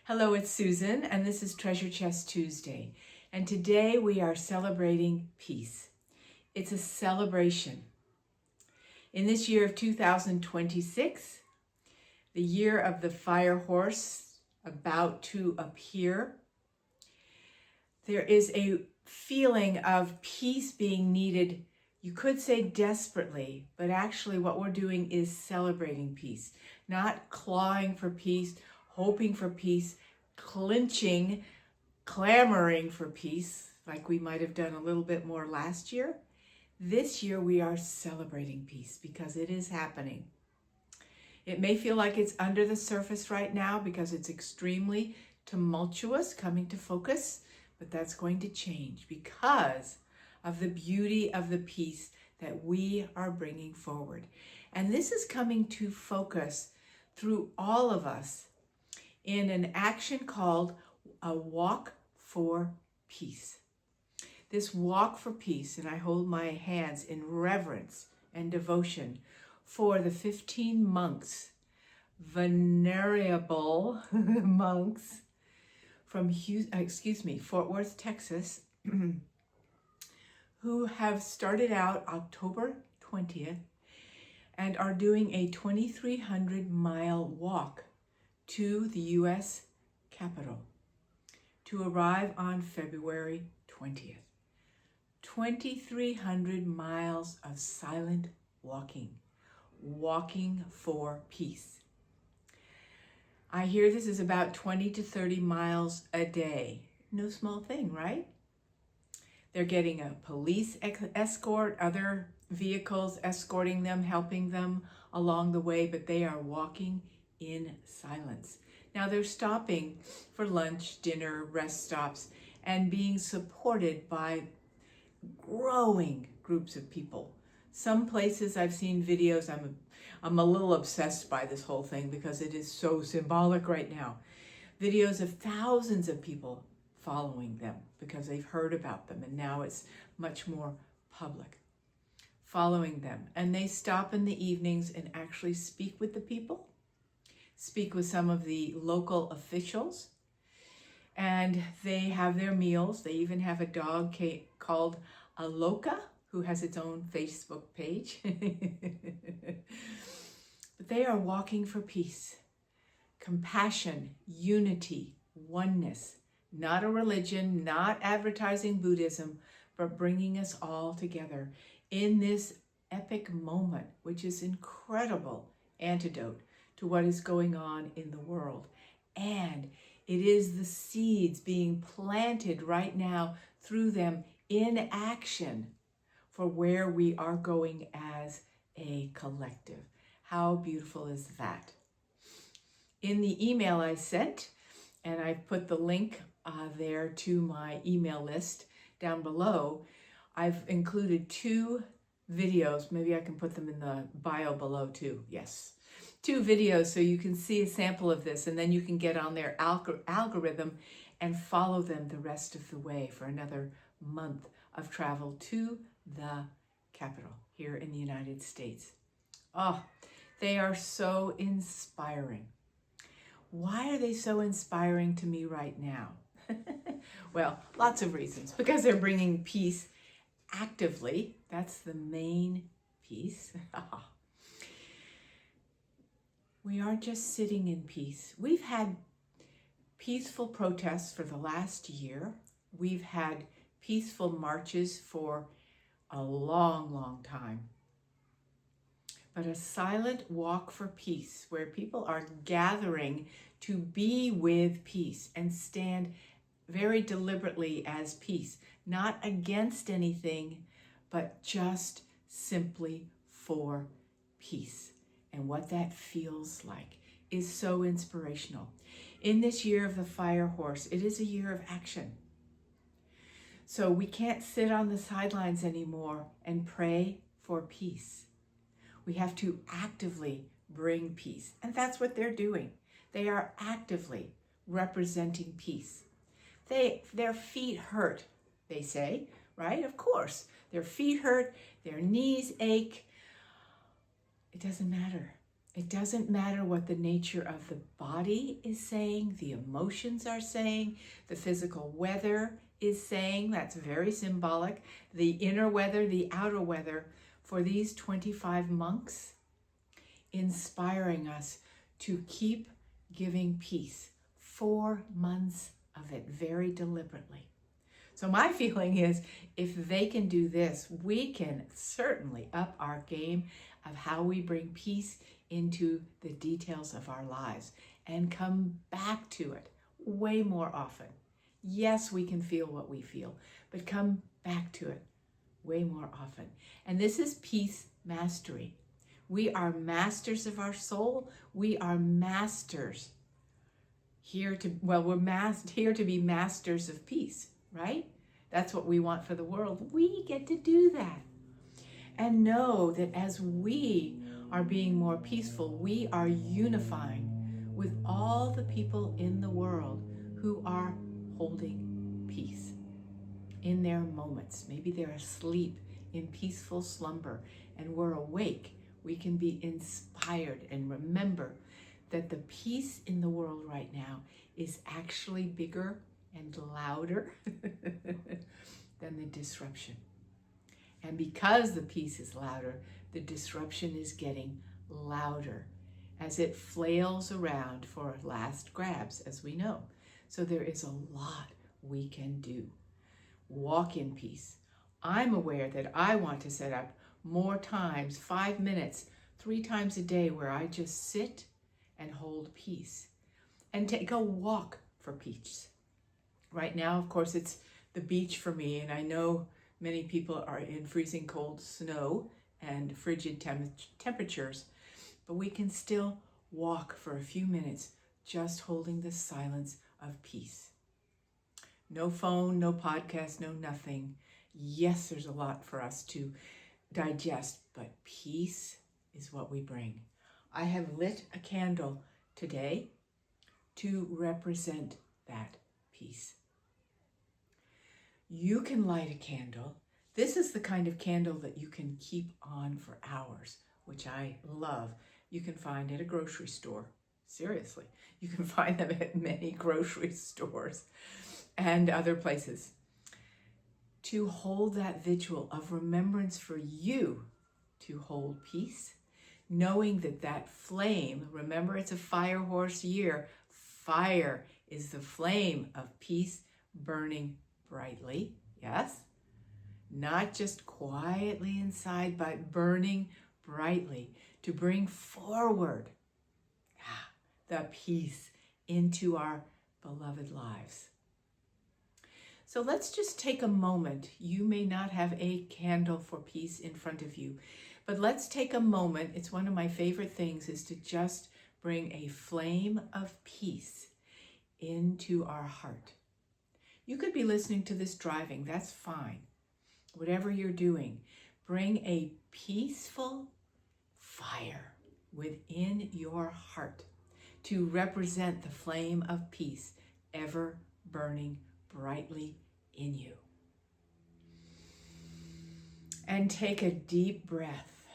Hello, it's Susan, and this is Treasure Chest Tuesday. And today we are celebrating peace. It's a celebration. In this year of 2026, the year of the fire horse about to appear, there is a feeling of peace being needed. You could say desperately, but actually what we're doing is celebrating peace, not clawing for peace, hoping for peace, clinching, clamoring for peace, like we might have done a little bit more last year. This year we are celebrating peace because it is happening. It may feel like it's under the surface right now because it's extremely tumultuous, coming to focus, but that's going to change because of the beauty of the peace that we are bringing forward. And this is coming to focus through all of us in an action called a walk for peace. This walk for peace, and I hold my hands in reverence and devotion for the 15 monks, venerable monks from Fort Worth, Texas, who have started out October 20th and are doing a 2,300-mile walk to the U.S. Capitol to arrive on February 20th. 2,300 miles of silent walking for peace. I hear this is about 20 to 30 miles a day. No small thing, right? They're getting a police escort, other vehicles escorting them, helping them along the way, but they are walking in silence. Now they're stopping for lunch, dinner, rest stops, and being supported by growing groups of people. Some places I've seen videos, I'm a little obsessed by this whole thing because it is so symbolic right now. Videos of thousands of people following them because they've heard about them and now it's much more public. Following them, and they stop in the evenings and actually speak with the people, speak with some of the local officials, and they have their meals. They even have a dog called Aloka, who has its own Facebook page. But they are walking for peace, compassion, unity, oneness, not a religion, not advertising Buddhism, but bringing us all together in this epic moment, which is incredible antidote to what is going on in the world. And it is the seeds being planted right now through them in action for where we are going as a collective. How beautiful is that? In the email I sent, and I've put the link there to my email list down below, I've included 2 videos. Maybe I can put them in the bio below too. Yes. 2 videos so you can see a sample of this, and then you can get on their algorithm and follow them the rest of the way for another month of travel to the Capitol here in the United States. Oh, they are so inspiring. Why are they so inspiring to me right now? Well, lots of reasons. Because they're bringing peace actively. That's the main piece. We aren't just sitting in peace. We've had peaceful protests for the last year. We've had peaceful marches for a long, long time. But a silent walk for peace, where people are gathering to be with peace and stand very deliberately as peace, not against anything, but just simply for peace. And what that feels like is so inspirational. In this year of the fire horse, it is a year of action. So we can't sit on the sidelines anymore and pray for peace. We have to actively bring peace. And that's what they're doing. They are actively representing peace. Their feet hurt, they say, right? Of course. Their feet hurt, their knees ache. It doesn't matter. It doesn't matter what the nature of the body is saying, the emotions are saying, the physical weather is saying. That's very symbolic. The inner weather, the outer weather, for these 25 monks, inspiring us to keep giving peace. 4 months of it, very deliberately. So my feeling is, if they can do this, we can certainly up our game of how we bring peace into the details of our lives and come back to it way more often. Yes, we can feel what we feel, but come back to it way more often. And this is peace mastery. We are masters of our soul. We are masters here to, well, we're here to be masters of peace, right? That's what we want for the world. We get to do that. And know that as we are being more peaceful, we are unifying with all the people in the world who are holding peace in their moments. Maybe they're asleep in peaceful slumber and we're awake. We can be inspired and remember that the peace in the world right now is actually bigger and louder than the disruption. And because the peace is louder, the disruption is getting louder as it flails around for last grabs, as we know. So there is a lot we can do. Walk in peace. I'm aware that I want to set up more times, 5 minutes, 3 times a day, where I just sit and hold peace and take a walk for peace. Right now, of course, it's the beach for me, and I know many people are in freezing cold snow and frigid temperatures, but we can still walk for a few minutes just holding the silence of peace. No phone, no podcast, no nothing. Yes, there's a lot for us to digest, but peace is what we bring. I have lit a candle today to represent that peace. You can light a candle. This is the kind of candle that you can keep on for hours, which I love. You can find at a grocery store. Seriously, you can find them at many grocery stores and other places. To hold that vigil of remembrance for you to hold peace, knowing that that flame, remember it's a fire horse year, fire is the flame of peace burning brightly, yes? Not just quietly inside, but burning brightly to bring forward the peace into our beloved lives. So let's just take a moment. You may not have a candle for peace in front of you, but let's take a moment. It's one of my favorite things, is to just bring a flame of peace into our heart. You could be listening to this driving, that's fine. Whatever you're doing, bring a peaceful fire within your heart to represent the flame of peace ever burning brightly in you. And take a deep breath.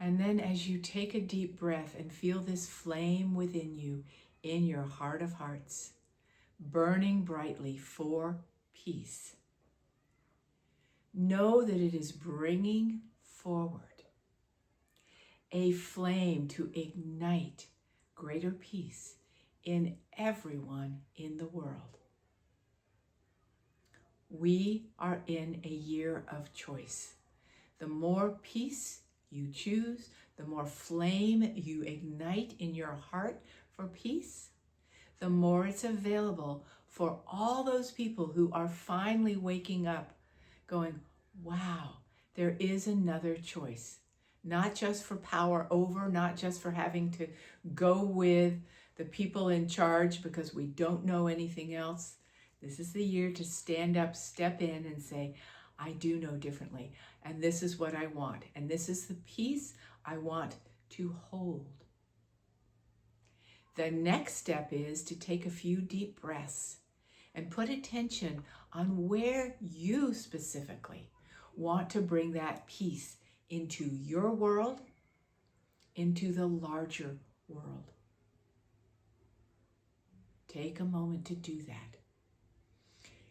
And then as you take a deep breath and feel this flame within you, in your heart of hearts, burning brightly for peace, know that it is bringing forward a flame to ignite greater peace in everyone in the world. We are in a year of choice. The more peace you choose, the more flame you ignite in your heart for peace, the more it's available for all those people who are finally waking up going, wow, there is another choice. Not just for power over, not just for having to go with the people in charge because we don't know anything else. This is the year to stand up, step in and say, I do know differently. And this is what I want. And this is the peace I want to hold. The next step is to take a few deep breaths and put attention on where you specifically want to bring that peace into your world, into the larger world. Take a moment to do that.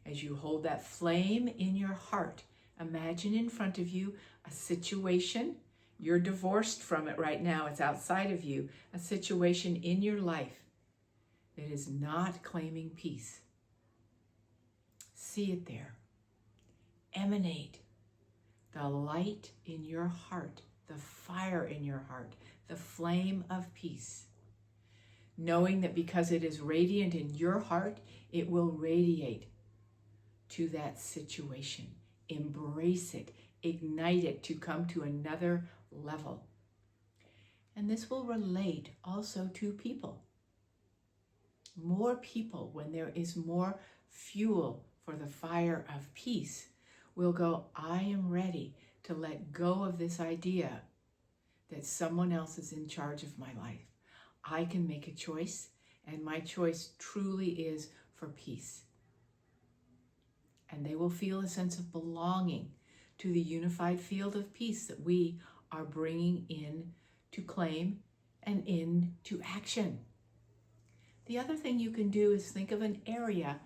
As you hold that flame in your heart, imagine in front of you a situation. You're divorced from it right now. It's outside of you. A situation in your life that is not claiming peace. See it there. Emanate the light in your heart, the fire in your heart, the flame of peace. Knowing that because it is radiant in your heart, it will radiate to that situation. Embrace it, ignite it to come to another level. And this will relate also to people. More people, when there is more fuel for the fire of peace, will go, I am ready to let go of this idea that someone else is in charge of my life. I can make a choice, and my choice truly is for peace. And they will feel a sense of belonging to the unified field of peace that we are bringing in to claim and into action. The other thing you can do is think of an area,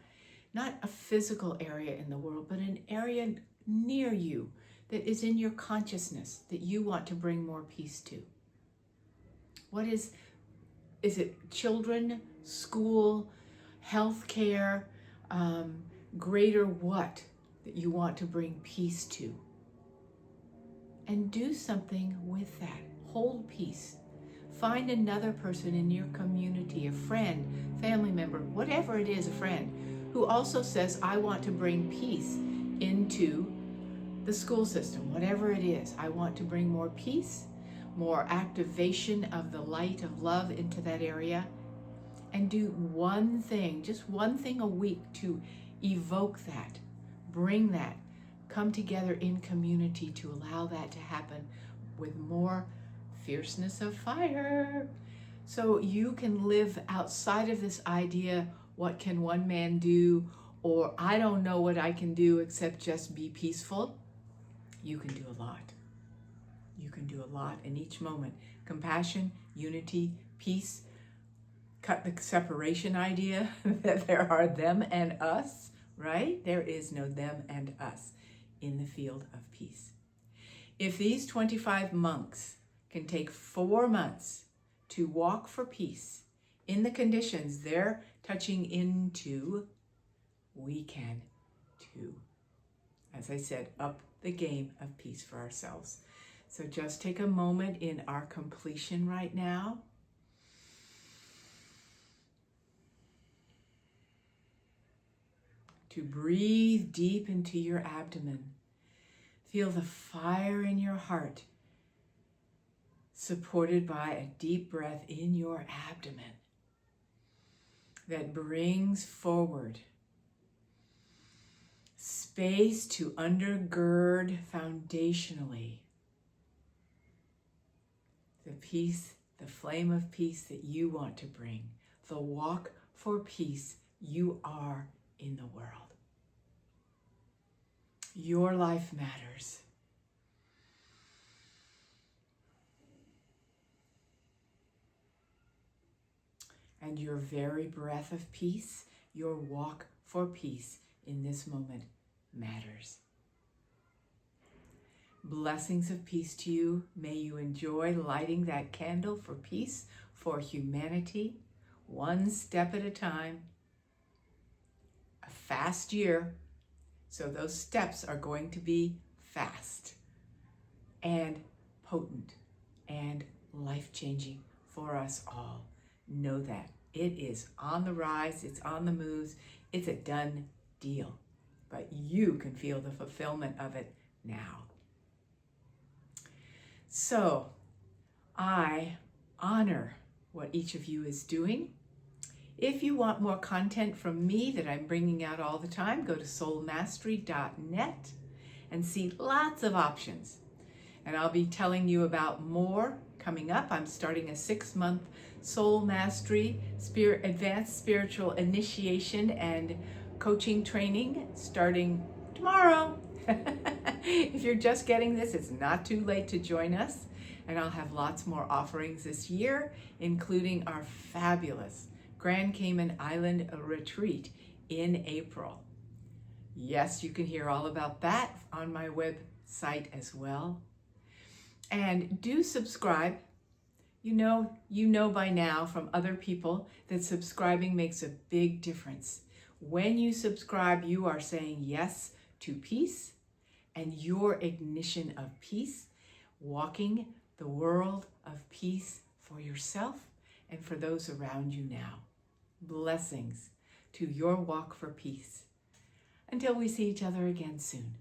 not a physical area in the world, but an area near you that is in your consciousness that you want to bring more peace to. What is it children, school, healthcare, greater what that you want to bring peace to? And do something with that. Hold peace. Find another person in your community, a friend, family member, whatever it is, a friend, who also says, I want to bring peace into the school system, whatever it is. I want to bring more peace, more activation of the light of love into that area, and do one thing, just one thing a week to evoke that, bring that, come together in community to allow that to happen with more fierceness of fire. So you can live outside of this idea, what can one man do, or I don't know what I can do except just be peaceful. You can do a lot. You can do a lot in each moment. Compassion, unity, peace. Cut the separation idea that there are them and us, right? There is no them and us in the field of peace. If these 25 monks can take 4 months to walk for peace in the conditions they're touching into, we can too. As I said, up the game of peace for ourselves. So just take a moment in our completion right now. To breathe deep into your abdomen. Feel the fire in your heart, supported by a deep breath in your abdomen that brings forward space to undergird foundationally the peace, the flame of peace that you want to bring, the walk for peace you are in the world. Your life matters. And your very breath of peace, your walk for peace in this moment matters. Blessings of peace to you. May you enjoy lighting that candle for peace, for humanity, one step at a time. A fast year, so those steps are going to be fast and potent and life-changing for us all. Know that. It is on the rise, it's on the moves, it's a done deal. But you can feel the fulfillment of it now. So, I honor what each of you is doing. If you want more content from me that I'm bringing out all the time, go to soulmastery.net and see lots of options. And I'll be telling you about more coming up. I'm starting a 6-month Soul Mastery Advanced Spiritual Initiation and Coaching Training starting tomorrow. If you're just getting this, it's not too late to join us. And I'll have lots more offerings this year, including our fabulous Grand Cayman Island retreat in April. Yes, you can hear all about that on my website as well. And do subscribe. You know by now from other people that subscribing makes a big difference. When you subscribe, you are saying yes to peace and your ignition of peace, walking the world of peace for yourself and for those around you now. Blessings to your walk for peace. Until we see each other again soon.